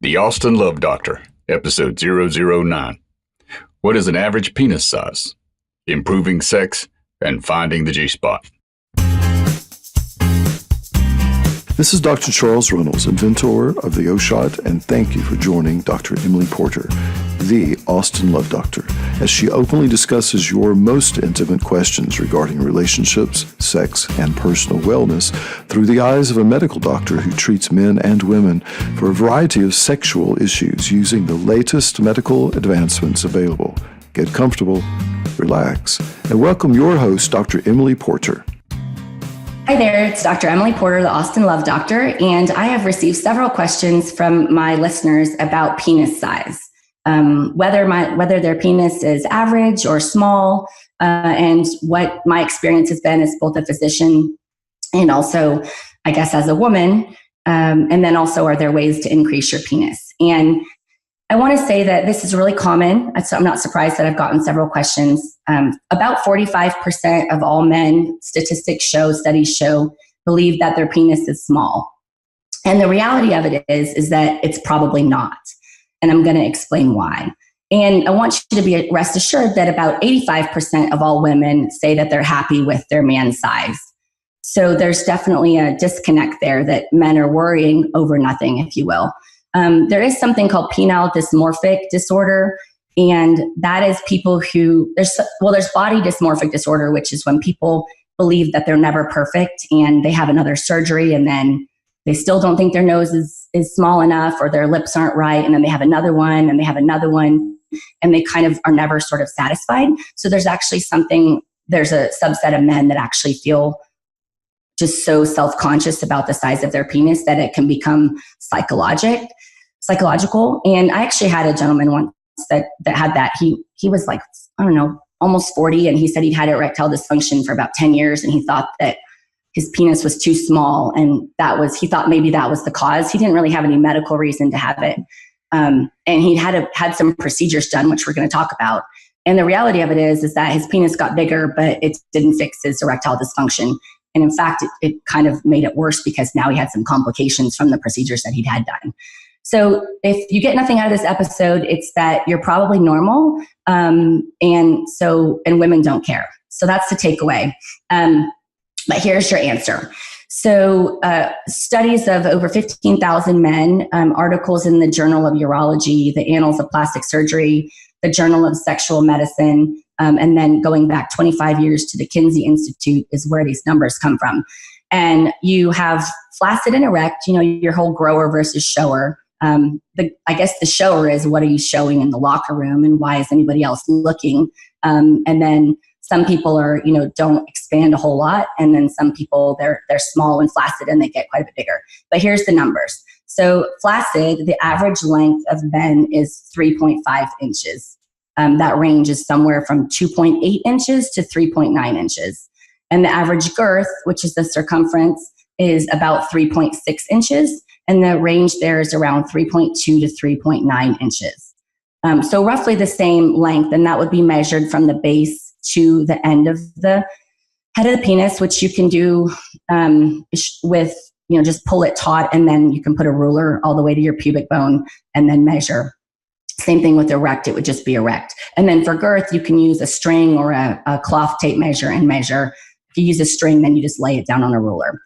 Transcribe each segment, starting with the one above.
The Austin Love Doctor, episode 009. What is an average penis size? Improving sex and finding the G-spot. This is Dr. Charles Reynolds, inventor of the O-Shot, and thank you for joining Dr. Emily Porter, the Austin Love Doctor, as she openly discusses your most intimate questions regarding relationships, sex, and personal wellness through the eyes of a medical doctor who treats men and women for a variety of sexual issues using the latest medical advancements available. Get comfortable, relax, and welcome your host, Dr. Emily Porter. Hi there, it's Dr. Emily Porter, the Austin Love Doctor, and I have received several questions from my listeners about penis size, whether their penis is average or small, and what my experience has been as both a physician and also, I guess, as a woman, and then also are there ways to increase your penis? And I want to say that this is really common, so I'm not surprised that I've gotten several questions. About 45% of all men, studies show, believe that their penis is small. And the reality of it is that it's probably not. And I'm going to explain why. And I want you to be rest assured that about 85% of all women say that they're happy with their man's size. So there's definitely a disconnect there that men are worrying over nothing, if you will. There is something called penile dysmorphic disorder, and that is people who, there's body dysmorphic disorder, which is when people believe that they're never perfect and they have another surgery and then they still don't think their nose is small enough or their lips aren't right, and then they have another one and they have another one, and they kind of are never sort of satisfied. So there's a subset of men that actually feel just so self-conscious about the size of their penis that it can become psychological. And I actually had a gentleman once that had that. He was like, I don't know, almost 40. And he said he'd had erectile dysfunction for about 10 years. And he thought that his penis was too small. And he thought maybe that was the cause. He didn't really have any medical reason to have it. And he had some procedures done, which we're going to talk about. And the reality of it is that his penis got bigger, but it didn't fix his erectile dysfunction. And in fact, it kind of made it worse because now he had some complications from the procedures that he'd had done. So if you get nothing out of this episode, it's that you're probably normal. And women don't care. So that's the takeaway. But here's your answer. So studies of over 15,000 men, articles in the Journal of Urology, the Annals of Plastic Surgery, the Journal of Sexual Medicine, and then going back 25 years to the Kinsey Institute is where these numbers come from. And you have flaccid and erect, your whole grower versus shower. I guess the shower is what are you showing in the locker room and why is anybody else looking? And then some people are, don't expand a whole lot. And then some people, they're small and flaccid and they get quite a bit bigger. But here's the numbers. So flaccid, the average length of men is 3.5 inches. That range is somewhere from 2.8 inches to 3.9 inches. And the average girth, which is the circumference, is about 3.6 inches. And the range there is around 3.2 to 3.9 inches. So roughly the same length, and that would be measured from the base to the end of the head of the penis, which you can do with, just pull it taut, and then you can put a ruler all the way to your pubic bone and then measure. Same thing with erect, it would just be erect. And then for girth, you can use a string or a cloth tape measure and measure. If you use a string, then you just lay it down on a ruler.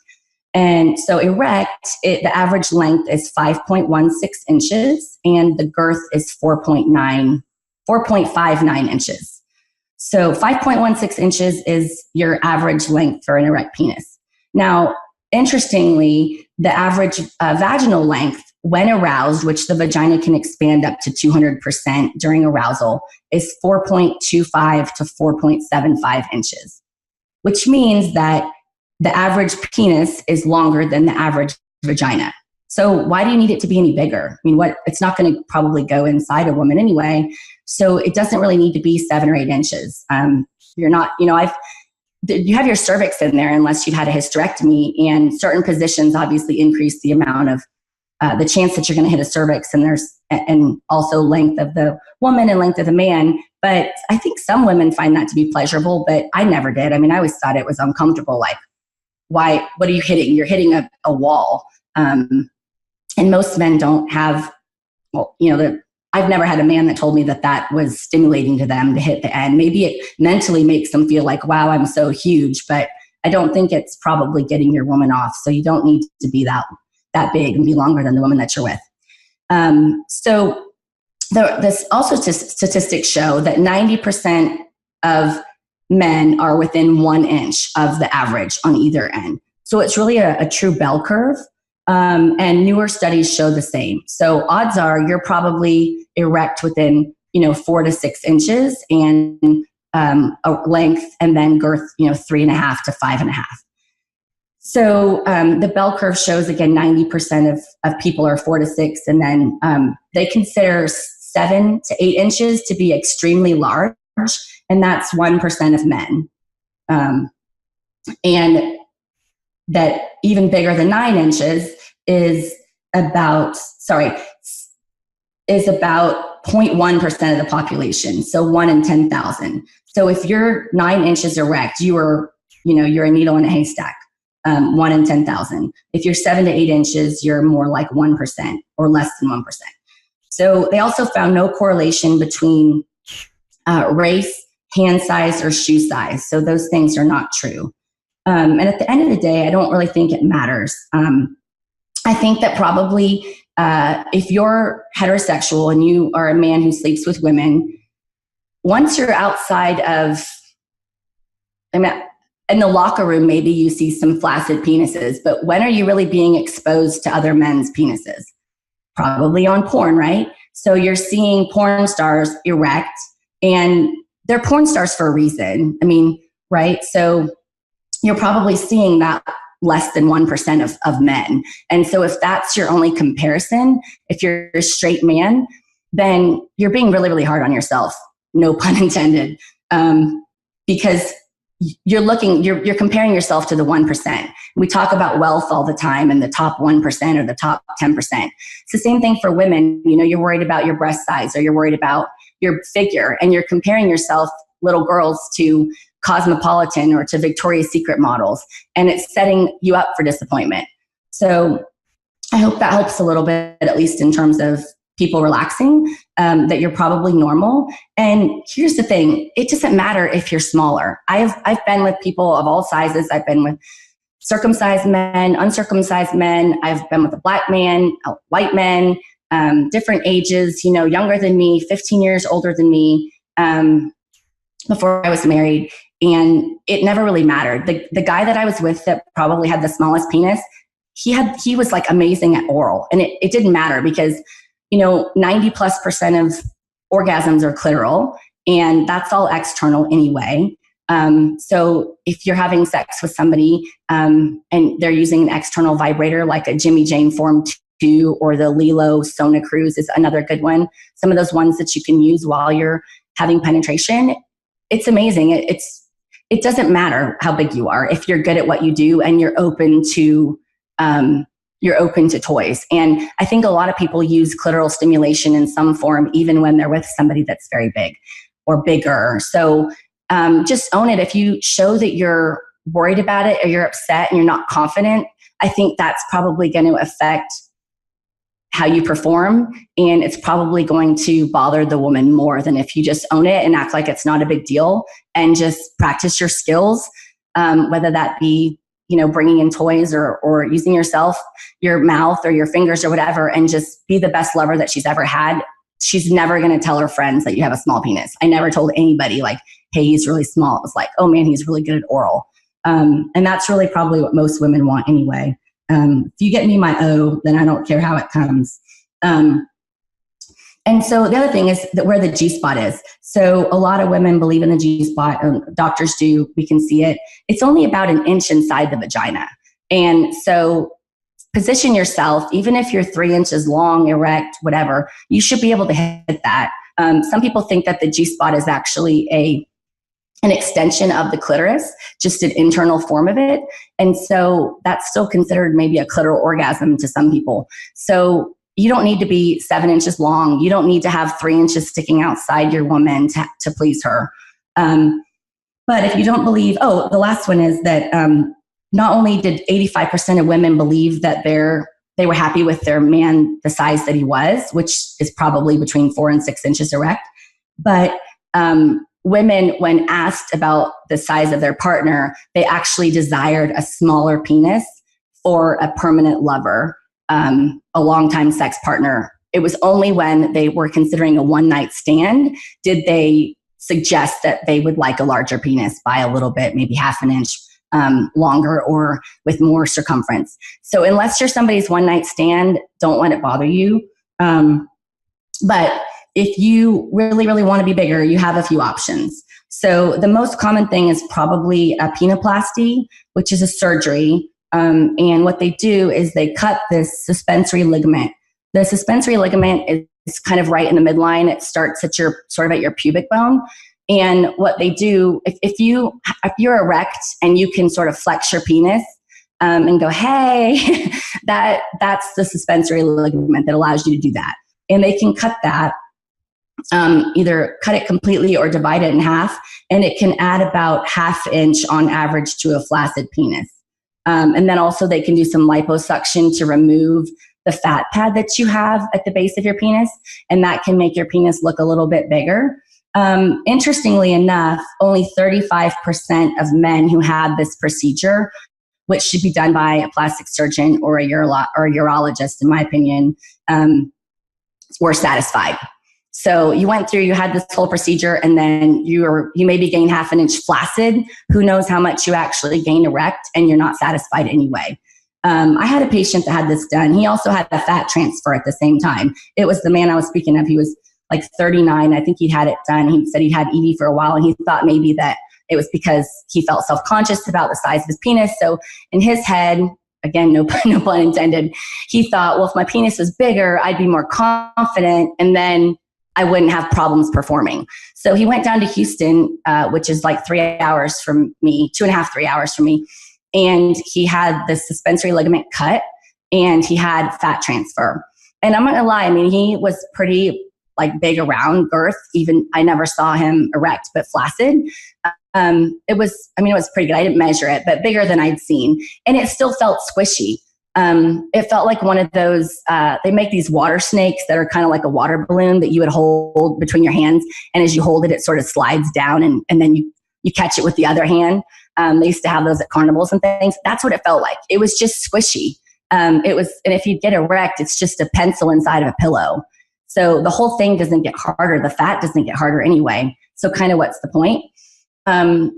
And so erect, the average length is 5.16 inches and the girth is 4.59 inches. So 5.16 inches is your average length for an erect penis. Now, interestingly, the average vaginal length when aroused, which the vagina can expand up to 200% during arousal, is 4.25 to 4.75 inches, which means that the average penis is longer than the average vagina. So why do you need it to be any bigger? It's not going to probably go inside a woman anyway. So it doesn't really need to be 7 or 8 inches. You have your cervix in there unless you've had a hysterectomy, and certain positions obviously increase the amount of the chance that you're going to hit a cervix, and also length of the woman and length of the man. But I think some women find that to be pleasurable, but I never did. I always thought it was uncomfortable. Like, why? What are you hitting? You're hitting a wall. And most men don't have well, I've never had a man that told me that was stimulating to them to hit the end. Maybe it mentally makes them feel like, wow, I'm so huge, but I don't think it's probably getting your woman off. So you don't need to be that big and be longer than the woman that you're with. So this also statistics show that 90% of men are within 1 inch of the average on either end. So it's really a true bell curve. And newer studies show the same. So odds are you're probably erect within, 4 to 6 inches, and a length, and then girth, 3.5 to 5.5. So the bell curve shows, again, 90% of people are 4 to 6, and then they consider 7 to 8 inches to be extremely large, and that's 1% of men. And that even bigger than 9 inches is about 0.1% of the population. So 1 in 10,000. So if you're 9 inches erect, you're a needle in a haystack. 1 in 10,000. If you're 7 to 8 inches, you're more like 1% or less than 1%. So they also found no correlation between race, hand size, or shoe size. So those things are not true. And at the end of the day, I don't really think it matters. I think that probably if you're heterosexual and you are a man who sleeps with women, once you're outside of, in the locker room, maybe you see some flaccid penises, but when are you really being exposed to other men's penises? Probably on porn, right? So you're seeing porn stars erect, and they're porn stars for a reason. Right? So you're probably seeing that less than 1% of men. And so if that's your only comparison, if you're a straight man, then you're being really, really hard on yourself. No pun intended. Because you're comparing yourself to the 1%. We talk about wealth all the time and the top 1% or the top 10%. It's the same thing for women. You're worried about your breast size, or you're worried about your figure, and you're comparing yourself, little girls, to Cosmopolitan or to Victoria's Secret models, and it's setting you up for disappointment. So I hope that helps a little bit, at least in terms of people relaxing, that you're probably normal. And here's the thing, it doesn't matter if you're smaller. I've been with people of all sizes. I've been with circumcised men, uncircumcised men. I've been with a black man, a white man, different ages, younger than me, 15 years older than me, before I was married. And it never really mattered. The guy that I was with that probably had the smallest penis, he was like amazing at oral. And it didn't matter because, 90+% of orgasms are clitoral, and that's all external anyway. So if you're having sex with somebody and they're using an external vibrator like a Jimmy Jane Form 2 or the Lilo Sona Cruise is another good one. Some of those ones that you can use while you're having penetration, it's amazing. It doesn't matter how big you are if you're good at what you do and you're open to toys. And I think a lot of people use clitoral stimulation in some form, even when they're with somebody that's very big or bigger. So just own it. If you show that you're worried about it or you're upset and you're not confident, I think that's probably going to affect how you perform, and it's probably going to bother the woman more than if you just own it and act like it's not a big deal and just practice your skills, whether that be bringing in toys or using your mouth or your fingers or whatever, and just be the best lover that she's ever had. She's never going to tell her friends that you have a small penis. I never told anybody like, hey, he's really small. It was like, oh man, he's really good at oral. And that's really probably what most women want anyway. If you get me my O, then I don't care how it comes. And so the other thing is that where the G-spot is. So a lot of women believe in the G-spot, doctors do, we can see it. It's only about an inch inside the vagina. And so position yourself, even if you're 3 inches long, erect, whatever, you should be able to hit that. Some people think that the G-spot is actually an extension of the clitoris, just an internal form of it. And so that's still considered maybe a clitoral orgasm to some people. So you don't need to be 7 inches long. You don't need to have 3 inches sticking outside your woman to please her. But if you don't believe, the last one is that not only did 85% of women believe that their they were happy with their man, the size that he was, which is probably between 4 and 6 inches erect. But women, when asked about the size of their partner, they actually desired a smaller penis for a permanent lover, a longtime sex partner. It was only when they were considering a one-night stand did they suggest that they would like a larger penis by a little bit, maybe half an inch longer or with more circumference. So unless you're somebody's one-night stand, don't let it bother you. But if you really, really want to be bigger, you have a few options. So the most common thing is probably a penoplasty, which is a surgery. And what they do is they cut this suspensory ligament. The suspensory ligament is kind of right in the midline. It starts at your pubic bone. And what they do, if you're erect and you can sort of flex your penis and go, hey, that's the suspensory ligament that allows you to do that. And they can cut that, either cut it completely or divide it in half, and it can add about ½ inch on average to a flaccid penis. And then also they can do some liposuction to remove the fat pad that you have at the base of your penis, and that can make your penis look a little bit bigger. Interestingly enough, only 35% of men who had this procedure, which should be done by a plastic surgeon or a urologist, in my opinion, were satisfied. So you went through, you had this whole procedure, and then you maybe gain ½ inch flaccid. Who knows how much you actually gain erect, and you're not satisfied anyway. I had a patient that had this done. He also had a fat transfer at the same time. It was the man I was speaking of. He was like 39. I think he'd had it done. He said he'd had ED for a while, and he thought maybe that it was because he felt self-conscious about the size of his penis. So in his head, again, no pun intended, he thought, well, if my penis was bigger, I'd be more confident, and then I wouldn't have problems performing. So he went down to Houston, which is like 3 hours from me, 2.5, 3 hours from me. And he had the suspensory ligament cut, and he had fat transfer. And I'm not gonna lie, I mean, he was pretty like big around girth. Even I never saw him erect, but flaccid. It was pretty good. I didn't measure it, but bigger than I'd seen. And it still felt squishy. It felt like one of those, they make these water snakes that are kind of like a water balloon that you would hold between your hands. And as you hold it, it sort of slides down, and then you catch it with the other hand. They used to have those at carnivals and things. That's what it felt like. It was just squishy. And if you get erect, it's just a pencil inside of a pillow. So the whole thing doesn't get harder. The fat doesn't get harder anyway. So kind of what's the point?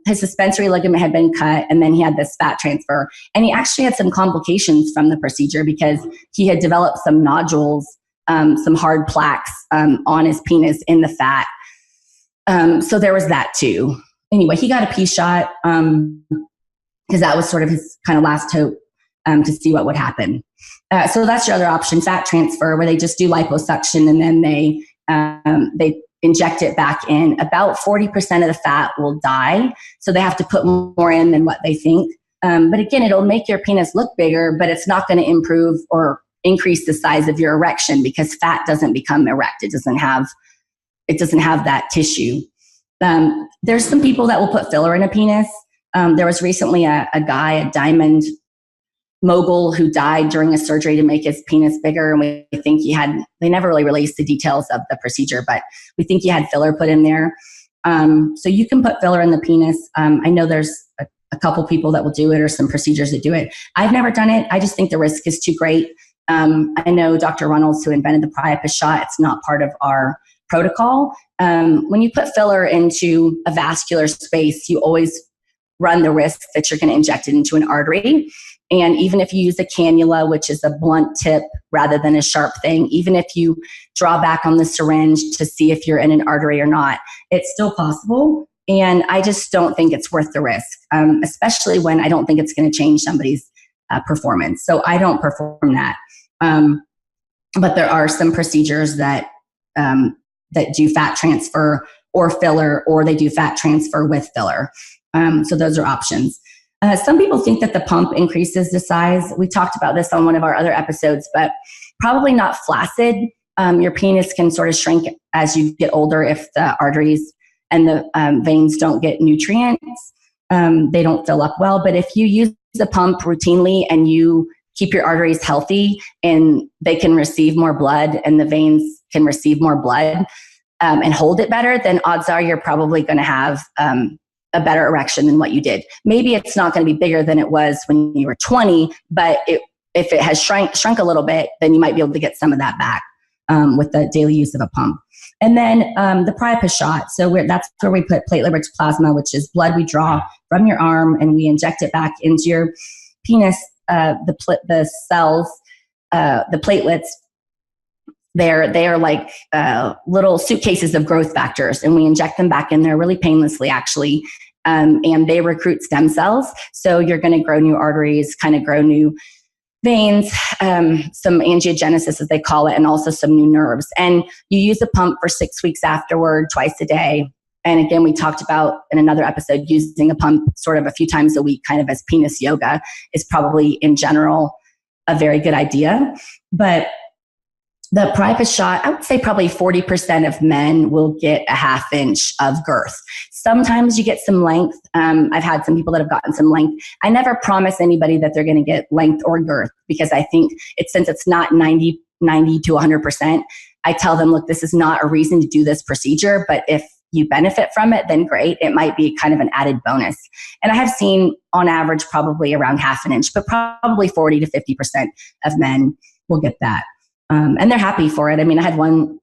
His suspensory ligament had been cut, and then he had this fat transfer. And he actually had some complications from the procedure because he had developed some nodules, some hard plaques on his penis in the fat. So there was that too. Anyway, he got a P shot because that was sort of his kind of last hope to see what would happen. So that's your other option, fat transfer, where they just do liposuction and then they inject it back in. About 40% of the fat will die, so they have to put more in than what they think. But again, it'll make your penis look bigger, but it's not going to improve or increase the size of your erection because fat doesn't become erect. It doesn't have that tissue. There's some people that will put filler in a penis. There was recently a guy, a diamond mogul, who died during a surgery to make his penis bigger. And we think they never really released the details of the procedure, but we think he had filler put in there. So you can put filler in the penis. I know there's a couple people that will do it or some procedures that do it. I've never done it. I just think the risk is too great. I know Dr. Runnels, who invented the Priapus shot, it's not part of our protocol. When you put filler into a vascular space, you always run the risk that you're going to inject it into an artery. And even if you use a cannula, which is a blunt tip rather than a sharp thing, even if you draw back on the syringe to see if you're in an artery or not, it's still possible. And I just don't think it's worth the risk, especially when I don't think it's going to change somebody's performance. So I don't perform that. But there are some procedures that do fat transfer or filler, or they do fat transfer with filler. So those are options. Some people think that the pump increases the size. We talked about this on one of our other episodes, but probably not flaccid. Your penis can sort of shrink as you get older if the arteries and the veins don't get nutrients. They don't fill up well. But if you use the pump routinely and you keep your arteries healthy and they can receive more blood and the veins can receive more blood and hold it better, then odds are you're probably going to have a better erection than what you did. Maybe it's not going to be bigger than it was when you were 20, but if it has shrunk a little bit, then you might be able to get some of that back with the daily use of a pump. And then the Priapus shot. So that's where we put platelet-rich plasma, which is blood we draw from your arm, and we inject it back into your penis. The cells, the platelets, they are like little suitcases of growth factors, and we inject them back in there really painlessly, actually. And they recruit stem cells. So you're going to grow new arteries, kind of grow new veins, some angiogenesis as they call it, and also some new nerves. And you use a pump for 6 weeks afterward, twice a day. And again, we talked about in another episode, using a pump sort of a few times a week, kind of as penis yoga, is probably in general a very good idea. But the Priapus shot, I would say probably 40% of men will get a 1/2 inch of girth. Sometimes you get some length. I've had some people that have gotten some length. I never promise anybody that they're going to get length or girth, because I think since it's not 90 to 100%, I tell them, look, this is not a reason to do this procedure, but if you benefit from it, then great. It might be kind of an added bonus. And I have seen on average probably around 1/2 inch, but probably 40 to 50% of men will get that. And they're happy for it. I mean, I had one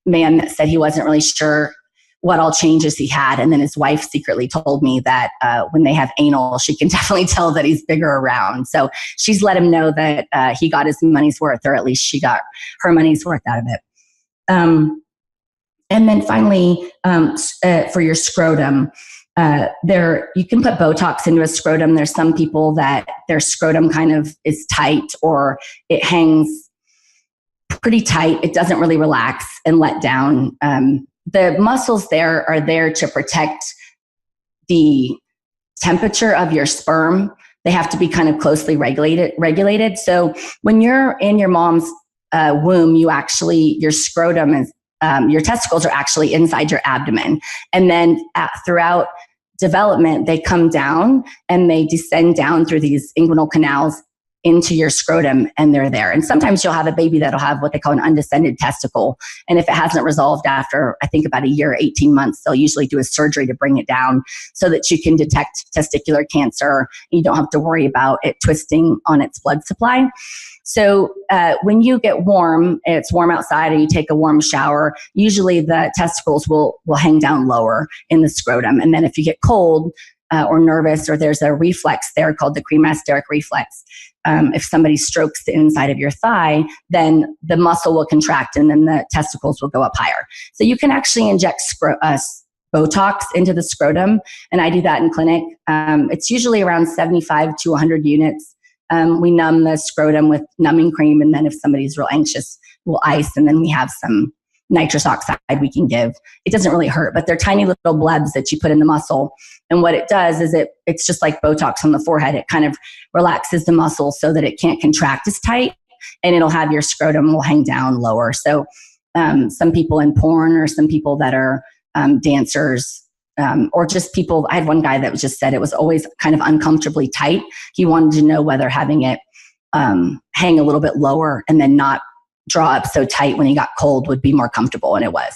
man that said he wasn't really sure what all changes he had. And then his wife secretly told me that when they have anal, she can definitely tell that he's bigger around. So she's let him know that he got his money's worth, or at least she got her money's worth out of it. And then finally, for your scrotum, you can put Botox into a scrotum. There's some people that their scrotum kind of is tight, or it hangs pretty tight. It doesn't really relax and let down. The muscles there are there to protect the temperature of your sperm. They have to be kind of closely regulated. So when you're in your mom's womb, your scrotum is, your testicles are actually inside your abdomen. And then throughout development, they come down and they descend down through these inguinal canals into your scrotum, and they're there. And sometimes you'll have a baby that'll have what they call an undescended testicle. And if it hasn't resolved after, I think, about a year, 18 months, they'll usually do a surgery to bring it down so that you can detect testicular cancer. You don't have to worry about it twisting on its blood supply. So when you get warm, it's warm outside, or you take a warm shower, usually the testicles will hang down lower in the scrotum. And then if you get cold or nervous, or there's a reflex there called the cremasteric reflex, if somebody strokes the inside of your thigh, then the muscle will contract and then the testicles will go up higher. So you can actually inject Botox into the scrotum, and I do that in clinic. It's usually around 75 to 100 units. We numb the scrotum with numbing cream, and then if somebody's real anxious, we'll ice, and then we have some nitrous oxide we can give. It doesn't really hurt, but they're tiny little blebs that you put in the muscle. And what it does is it's just like Botox on the forehead. It kind of relaxes the muscle so that it can't contract as tight, and it'll have your scrotum will hang down lower. So some people in porn, or some people that are dancers, or just people, I had one guy that just said it was always kind of uncomfortably tight. He wanted to know whether having it hang a little bit lower and then not draw up so tight when he got cold would be more comfortable, and it was.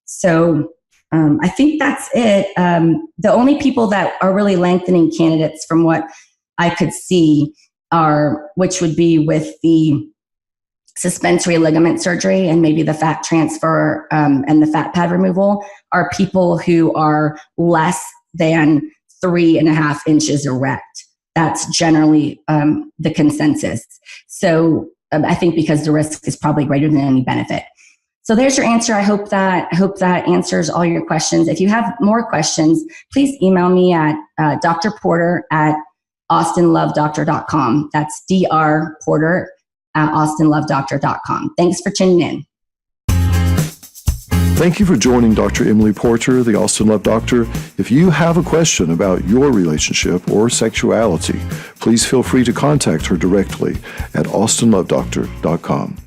So I think that's it. The only people that are really lengthening candidates from what I could see which would be with the suspensory ligament surgery and maybe the fat transfer and the fat pad removal, are people who are less than 3.5 inches erect. That's generally the consensus. So I think because the risk is probably greater than any benefit. So there's your answer. I hope that answers all your questions. If you have more questions, please email me at drporter@austinlovedoctor.com. That's drporter@austinlovedoctor.com. Thanks for tuning in. Thank you for joining Dr. Emily Porter, the Austin Love Doctor. If you have a question about your relationship or sexuality, please feel free to contact her directly at austinlovedoctor.com.